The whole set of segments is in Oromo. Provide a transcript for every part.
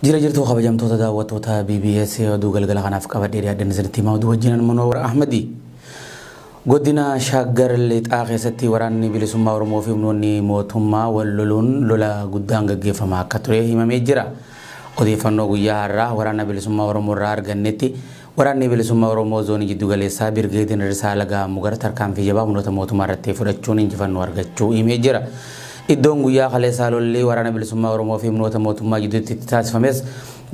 Jira jirtu kabajamtoota daawwattoota BBS oduu galgala kanaaf qabadhee dhiyaadhan isinitti himaa oduu wajjinan Munawwar Ahmadi. Godina Shaggar Lixaa keessatti waraanni bilisummaa Oromoo fi humnoonni mootummaa wal loluun lola guddaan gaggeeffamaa akka ture himamee jira. Odeeffannoo guyyaa har'aa waraana bilisummaa Oromoo irraa argannetti waraanni bilisummaa Oromoo zoonii jiddu galeessaa Birgeedin Risaa Lagaa Mugar tarkaanfii jabaa humnoota mootummaa irratti fudhachuun injifannoo argachuu himee jira. Iddoon guyyaa kaleessaa lolli waraana bilisummaa Oromoo fi humnoota mootummaa gidduutti taasifames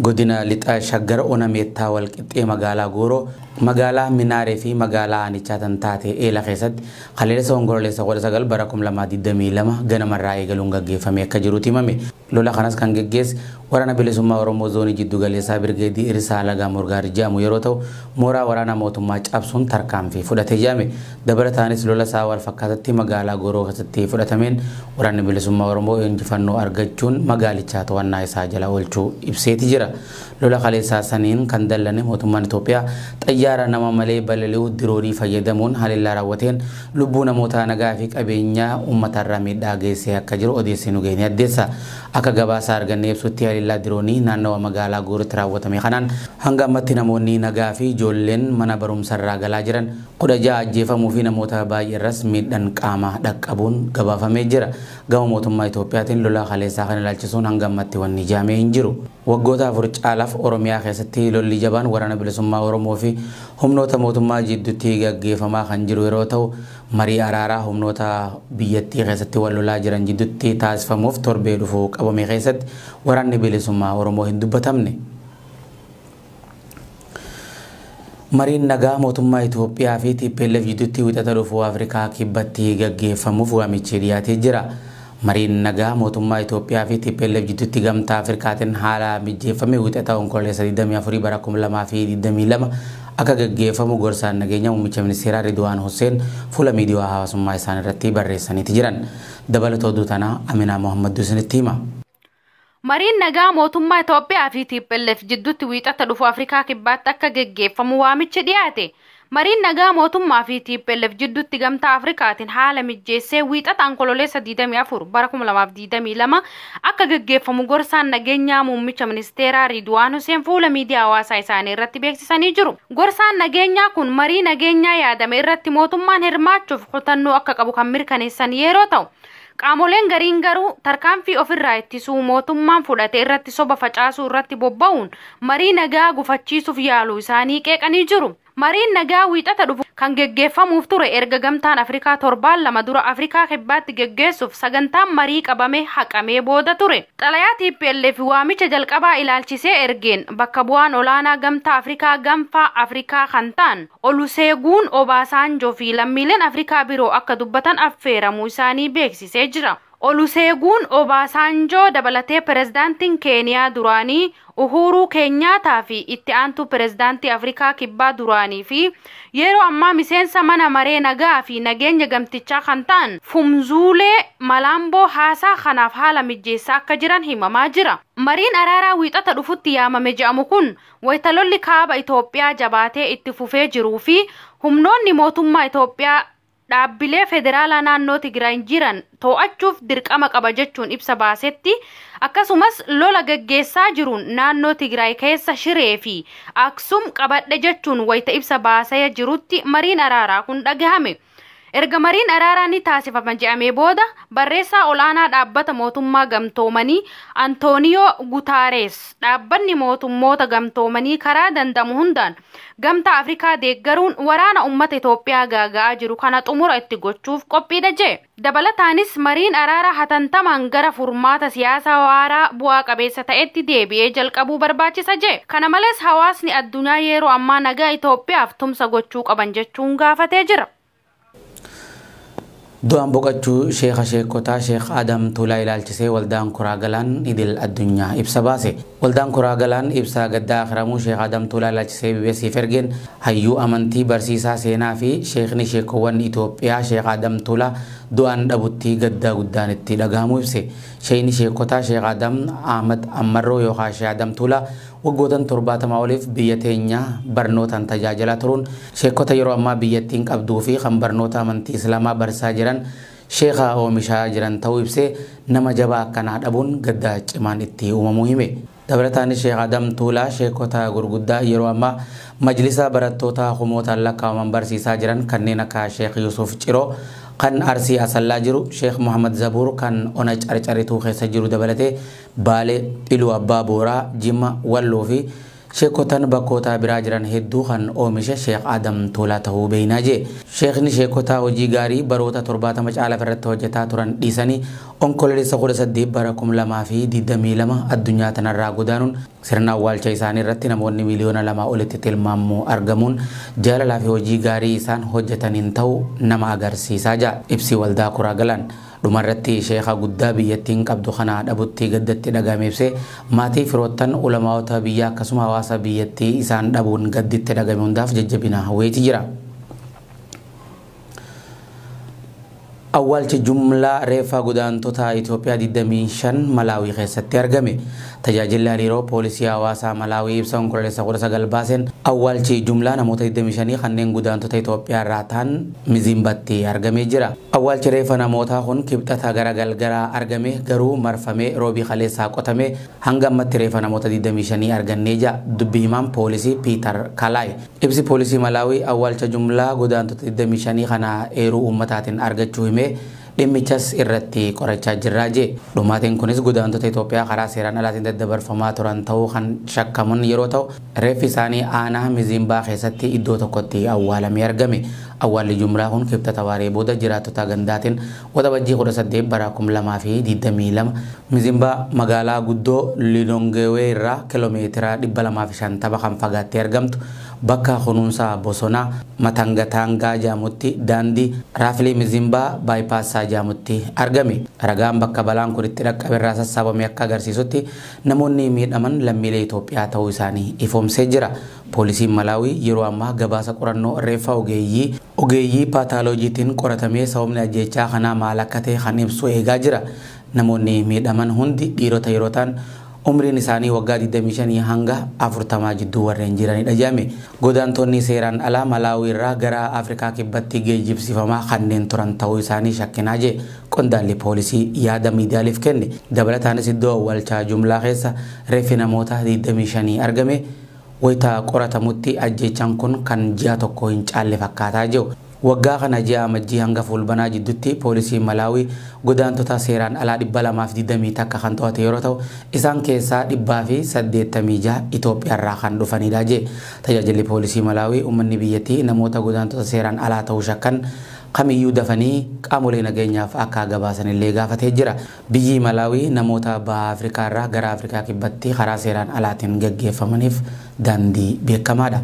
godina Lixaa Shaggar Ona Meettaa walqixxee magaalaa Gooroo magaalaa Minaaree fi magaalaa Aanichaa taate Eela keessatti kaleessa Onkololeessa 19 bara 2022 ganamarraa eegaluun gaggeeffamee akka jirutti himame. Lola kanas kan gaggeesse waraana bilisummaa Oromoo zoonii jiddu galeessaa Birgeedii Risaa Lagaa Mugar jedhamu yeroo ta'u mooraa waraana mootummaa cabsuun tarkaanfii fudhatee jiraame. Dabalataanis lola isaa wal fakkaatatti magaalaa Gooroo keessatti fudhatameen waraanni bilisummaa Oromoo injifannoo argachuun magaalichaa to'annaa isaa jala oolchuu ibseeti jira. Lola kaleessaa saniin kan dallane mootummaan Itoophiyaa xayyaara nama malee balali'uu diroonii fayyadamuun haleellaa raawwateen lubbuu namoota nagaa fi qabeenyaa uummatarraa miidhaa geessee akka jiru odeessinu geenye addeessa. Akka gabaasa argannee ibsutti haleellaa diroonii naannawa magaalaa Goorootti raawwatame kanaan hanga ammatti namoonni nagaa fi ijoolleen mana barumsarraa galaa jiran 16 ajjeefamuu fi namoota baay'eerras miidhaan qaamaa dhaqqabuun gabaafamee jira. Gama mootummaa Itoophiyaatiin lola kaleessaa kana ilaalchisuun hanga ammatti wanni jaamee hin jiru. Waggoota afur caalaaf Oromiyaa keessatti lolli jabaan waraana bilisummaa Oromoo fi humnoota mootummaa jidduutti gaggeeffamaa kan jiru yeroo ta'u marii araaraa humnoota biyyattii keessatti wal lolaa jiran jidduutti taasifamuuf torbee dhufuu qabame keessatti waraanni bilisummaa Oromoo hin dubbatamne. Mariin nagaa mootummaa Itoophiyaa fi TPLF jidduutti wixata dhufuu Afrikaa kibbatti gaggeeffamuuf waamichi dhiyaatee jira. Mariin nagaa mootummaa Itoophiyaa fi TPLF jidduutti gamtaa Afrikaatiin haala mijeeffame wixata Onkololeessa 24 bara 2022 akka gaggeeffamu gorsaan nageenya muummicha ministeeraa Ridwaan Hussein fuula miidiyaa hawaasummaa isaanii irratti barreessaniiti jiran. Dabalatoo oduu tanaa Aminaa Mohammad isinitti hima. Mariin nagaa mootummaa Itoophiyaa fi TPLF jidduutti wixata dhufu Afrikaa kibbaatti akka gaggeeffamu waamichi dhiyaate. Mariin nagaa mootummaa fi TPLF jidduutti gamtaa Afrikaatiin haala mijeessee wixata Onkololeessa 24 bara 2022 akka gaggeeffamu gorsaan nageenyaa muummicha ministeeraa Ridwaan Hussein fuula miidiyaa hawaasaa isaanii irratti beeksisanii jiru. Gorsaan nageenyaa kun marii nageenyaa yaadame irratti mootummaan hirmaachuuf kutannoo akka qabu kan mirkaneessan yeroo ta'u qaamoleen gariin garuu tarkaanfii ofirraa ittisuu mootummaan fudhate irratti soba facaasuu irratti bobba'uun marii nagaa gufachiisuuf yaaluu isaanii qeeqanii jiru. Mariin nagaa wixata dhufu kan gaggeeffamuuf ture erga gamtaan Afrikaa torbaan lama dura Afrikaa kibbaatti gaggeessuuf sagantaan marii qabamee haqamee booda ture. Xalayaa TPLF waamicha jalqabaa ilaalchisee ergeen bakka bu'aan olaanaa gamtaa Afrikaa gaanfa Afrikaa kan ta'an Oluseegun Obaasanjoo fi lammiileen Afrikaa biroo akka dubbatan affeeramuu isaanii beeksisee jira. Oluseegun Obaasanjoo dabalatee pirezidaantiin Keeniyaa duraanii Uhuru Kenyataa fi itti aantu pirezidaantii Afrikaa kibbaa duraanii fi yeroo ammaa miseensa mana maree nagaa fi nageenya gamtichaa kan ta'an Fumzuulee Malamboo haasaa kanaaf haala mijeessaa akka jiran himamaa jira. Mariin araaraa wixata dhufutti yaamame jedhamu kun wayita lolli kaaba Itoophiyaa jabaatee itti fufee jiruu fi humnoonni mootummaa Itoophiyaa dhaabbilee federaalaa naannoo Tigraay jiran to'achuuf dirqama qaba jechuun ibsa baasetti akkasumas lola gaggeessaa jiruun naannoo Tigraay keessa Shiree fi Aksum qabadhe jechuun wayita ibsa baasee jirutti mariin araaraa kun dhagahame. Erga mariin araaraa ni taasifama jedhamee booda barreessaa olaanaa dhaabbata mootummaa gamtoomanii Antooniyoo Gutaarees dhaabbanni mootummoota gamtoomanii karaa dandamu hundaan gamtaa Afrikaa deeggaruun waraana uummata Itoophiyaa gaaga'aa jiru kana xumura itti gochuuf qophiidha jedhe. Dabalataanis mariin araaraa hatantamaan gara furmaata siyaasaa waaraa bu'aa qabeessa ta'etti deebi'ee jalqabuu barbaachisa jedhe. Kana malees hawaasni addunyaa yeroo ammaa nagaa Itoophiyaaf tumsa gochuu qaban jechuun gaafatee jira. Du'aan boqochuu sheekota Sheekh Adam Tuulaa ilaalchisee waldaan Kuraa Galaan idil addunyaa ibsa baase. Waldaan Kuraa Galaan ibsa gaddaa akhiramuu Sheekh Adam Tuulaa ilaalchisee BBC'f ergeen hayyuu amantii barsiisaa seenaa fi sheekni sheekowwan Itoophiyaa Sheekh Adam Tuulaa du'aan dhabutti gaddaa guddaan itti dhagahamu ibse. Sheekni sheekotaa Sheekh Adam Ahmad Ammarroo yookaan Sheekh Adam Tuulaa waggoota 70 oliif biyya teenya barnootaan tajaajilaa turuun sheekota yeroo ammaa biyyattiin qabduu fi kan barnoota amantii Islaamaa barsaa jiran sheekha oomishaa jiran ta'uu ibsee nama jabaa akkanaa dhabuun gaddaa cimaan itti uumamuu hime. Dabalataan Sheekh Adam Tuulaa sheekota gurguddaa yeroo ammaa majlisa barattoota humootaan lakkaa'aman barsiisaa jiran kanneen akka Sheekh Yusuf Ciroo kan Arsii Asallaa jiru, Sheekh Muhammad Zabuur kan Ona Carcarituu keessa jiru dabalatee Baalee, Iluu Abbaa Booraa, Jimma, Walloo fi sheekotaan bakkoota biraa jiran hedduu kan oomishe Sheekh Adam Tuulaa ta'uu beeynaa jee. Sheekni sheekotaa hojii gaarii baroota 70 caalaaf irratti hojjetaa turan dhiisanii onkololeessa 18 bara 2022 addunyaa tanarraa godaanuun sirna awwaalcha isaanii irratti namoonni miliyoona 2 olitti tilmaamamu argamuun jaalalaa fi hojii gaarii isaan hojjetaniin ta'uu nama agarsiisaa jira. Ibsi waldaa Kuraa Galaan dhumarratti sheekha guddaa biyyattiin qabdu kana dhabutti gaddatti dhagahame ibsee maatii firoottan ulamaa'ota biyya akkasuma hawaasa biyyattii isaan dhabuun gadditti dhagahame hundaaf jajjabina hawweeti jira. Awwaalchi jumlaa reeffa godaantota Itoophiyaa 25 Malaawii keessatti argame. Tajaajilli hariiroo poolisii hawaasaa Malaawii ibsa onkololeessa 19 baaseen awwaalchi jumlaa namoota 25 kanneen godaantota Itoophiyaa irraa ta'an Mizimbatti argamee jira. Awwaalchi reeffa namootaa kun kibxata gara galgaraa argame garuu marfamee roobii kaleessaa qotamee hanga ammatti reeffa namoota 25 argannee jira. Dubbi himaan poolisii Piiter Kalaay ibsi poolisii Malaawii awwaalcha jumlaa godaantota 25 kana eeruu uummataatiin argachuu himee dhimmichas irratti qorachaa jirra jee. Dhumaatiin kunis godaantota Itoophiyaa karaa seeraan alaatiin daddabarfamaa turan ta'uu kan shakkaman yeroo ta'u reeffi isaanii aanaa Mizimbaa keessatti iddoo tokkotti awwaalamee argame. Awwaalli jumlaa kun kibxata waaree booda jiraattota gandaatiin waxabajjii 18 bara 2022 Mizimbaa magaalaa guddoo Lilongwe irraa kiiloomeetira 250 kan fagaattee argamtu bakka kunuunsa bosonaa Matangatangaa jedhamutti daandii Raafilii Mizimbaa baayipaasaa jedhamutti argame. Ragaan bakka balaan kun itti dhaqqabe irraa sassaabame akka agarsiisutti namoonni miidhaman lammiilee Itoophiyaa ta'uu isaanii ifoomsee jira. Poolisiin Malaawii yeroo ammaa gabaasa qorannoo reeffa ogeeyyii paataaloojiitiin qoratamee sababni ajjeechaa kanaa maal akka ta'e kan ibsu eegaa jira. Namoonni miidhaman hundi dhiirota yeroo ta'an umriin isaanii waggaa 25 hanga 40 jidduu warreen jiranidha jedhame. Godaantonni seeraan alaa Malaawii irraa gara Afrikaa kibbatti geejjibsifamaa kanneen turan ta'uu isaanii shakkinaa jee qondaalli poolisii yaada miidiyaaleef kenne. Dabalataanis iddoo awwaalchaa jumlaa keessa reeffi namoota 25 argame. Wayita qoratamutti ajjeechaan kun kan ji'a tokko hin caalle fakkaataa jiru. Waggaa kana ji'a amajjii hanga fulbanaa jidduutti poolisiin Malaawii godaantota seeraan alaa 220 takka kan to'ate yeroo ta'u isaan keessaa 186 Itoophiyaa irraa kan dhufanidha jee. Tajaajilli poolisii Malaawii uummanni biyyattii namoota godaantota seeraan alaa ta'uu shakkan kamiyyuu dafanii qaamolee nageenyaaf akka gabaasan illee gaafatee jira. Biyyi Malaawii namoota baha Afrikaa irraa gara Afrikaa kibbatti karaa seeraan alaatiin gaggeeffamaniif daandii beekamaadha.